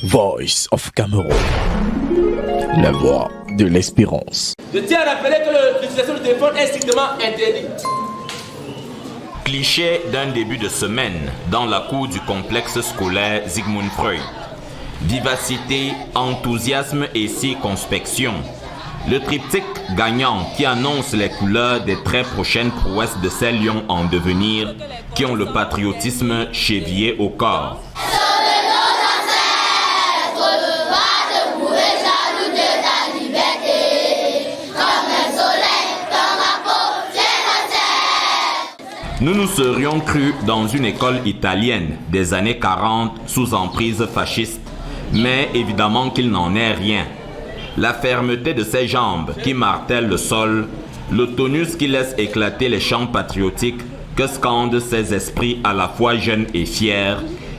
Voice of Cameroun, la voix de l'espérance. Je tiens à rappeler que l'utilisation du téléphone est strictement interdite. Cliché d'un début de semaine dans la cour du complexe scolaire Sigmund Freud. Vivacité, enthousiasme et circonspection. Le triptyque gagnant qui annonce les couleurs des très prochaines prouesses de ces lions en devenir qui ont le patriotisme chevillé au corps. Nous nous serions crus dans une école italienne des années 40 sous emprise fasciste, mais évidemment qu'il n'en est rien. La fermeté de ses jambes qui martèlent le sol, le tonus qui laisse éclater les chants patriotiques que scandent ses esprits à la fois jeunes et fiers,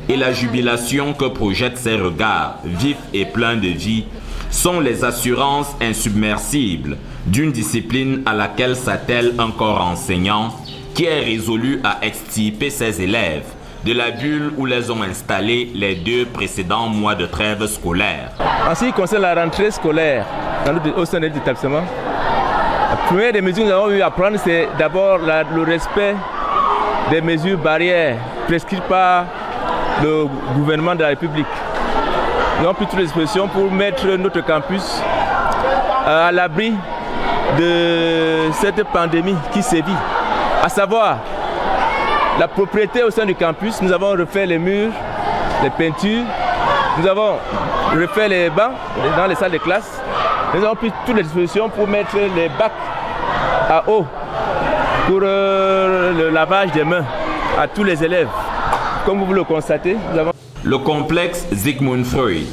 et la jubilation que projettent ses regards vifs et pleins de vie, sont les assurances insubmersibles d'une discipline à laquelle s'attelle un corps enseignant qui est résolu à extirper ses élèves de la bulle où les ont installés les 2 précédents mois de trêve scolaire. En ce qui concerne la rentrée scolaire au sein de l'établissement, la première des mesures que nous avons eu à prendre, c'est d'abord le respect des mesures barrières prescrites par le gouvernement de la République. Nous avons pris toutes les dispositions pour mettre notre campus à l'abri de cette pandémie qui sévit. À savoir, la propriété au sein du campus, nous avons refait les murs, les peintures, nous avons refait les bancs dans les salles de classe, nous avons pris toutes les dispositions pour mettre les bacs à eau pour le lavage des mains à tous les élèves. Comme vous le constatez, nous avons... Le complexe Sigmund Freud,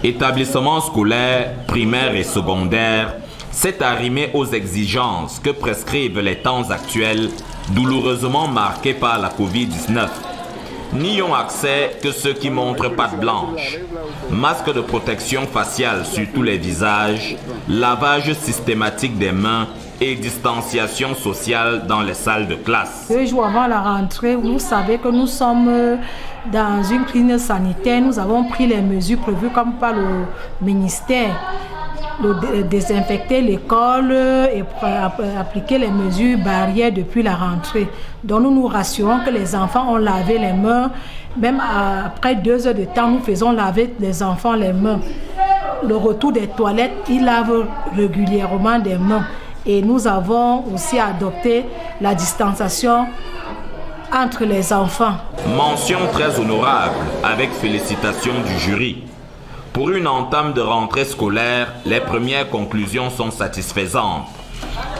établissement scolaire, primaire et secondaire, s'est arrimé aux exigences que prescrivent les temps actuels, douloureusement marqués par la Covid-19. N'y ont accès que ceux qui montrent patte blanche. Masque de protection faciale sur tous les visages, lavage systématique des mains et distanciation sociale dans les salles de classe. 2 jours avant la rentrée, vous savez que nous sommes dans une crise sanitaire. Nous avons pris les mesures prévues comme par le ministère. Désinfecter l'école et appliquer les mesures barrières depuis la rentrée. Donc nous nous rassurons que les enfants ont lavé les mains. Même après 2 heures de temps, nous faisons laver les enfants les mains. Le retour des toilettes, ils lavent régulièrement des mains. Et nous avons aussi adopté la distanciation entre les enfants. Mention très honorable avec félicitations du jury. Pour une entame de rentrée scolaire, les premières conclusions sont satisfaisantes.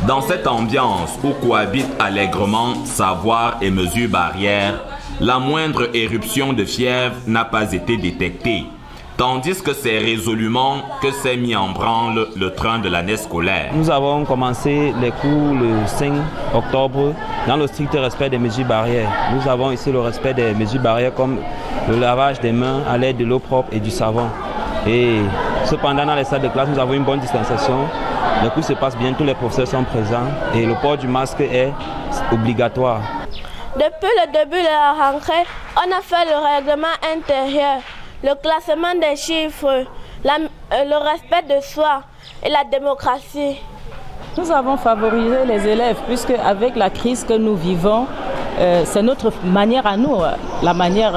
Dans cette ambiance où cohabitent allègrement savoir et mesures barrières, la moindre éruption de fièvre n'a pas été détectée, tandis que c'est résolument que s'est mis en branle le train de l'année scolaire. Nous avons commencé les cours le 5 octobre dans le strict respect des mesures barrières. Nous avons ici le respect des mesures barrières comme le lavage des mains à l'aide de l'eau propre et du savon. Et cependant, dans les salles de classe, nous avons une bonne distanciation. Les cours se passent bien, tous les professeurs sont présents et le port du masque est obligatoire. Depuis le début de la rentrée, on a fait le règlement intérieur, le classement des chiffres, le respect de soi et la démocratie. Nous avons favorisé les élèves puisque avec la crise que nous vivons, c'est notre manière à nous, la manière...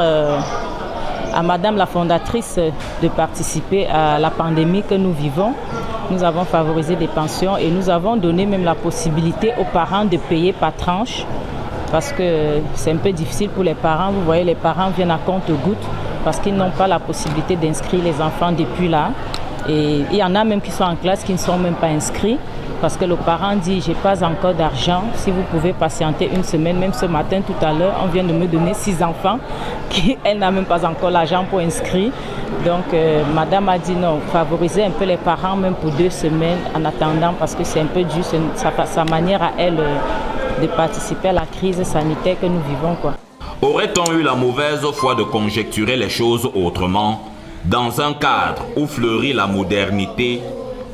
à Madame la fondatrice de participer à la pandémie que nous vivons. Nous avons favorisé des pensions et nous avons donné même la possibilité aux parents de payer par tranche parce que c'est un peu difficile pour les parents. Vous voyez, les parents viennent à compte-gouttes parce qu'ils n'ont pas la possibilité d'inscrire les enfants depuis là. Et il y en a même qui sont en classe qui ne sont même pas inscrits parce que le parent dit « j'ai pas encore d'argent, si vous pouvez patienter 1 semaine ». Même ce matin, tout à l'heure, on vient de me donner 6 enfants elle n'a même pas encore l'argent pour inscrire. Donc, madame a dit non, favoriser un peu les parents même pour 2 semaines en attendant parce que c'est un peu dur, sa manière à elle de participer à la crise sanitaire que nous vivons, quoi. Aurait-on eu la mauvaise foi de conjecturer les choses autrement dans un cadre où fleurit la modernité,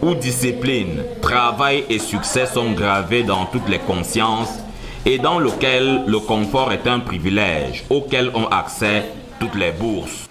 où discipline, travail et succès sont gravés dans toutes les consciences et dans lequel le confort est un privilège auquel ont accès toutes les bourses?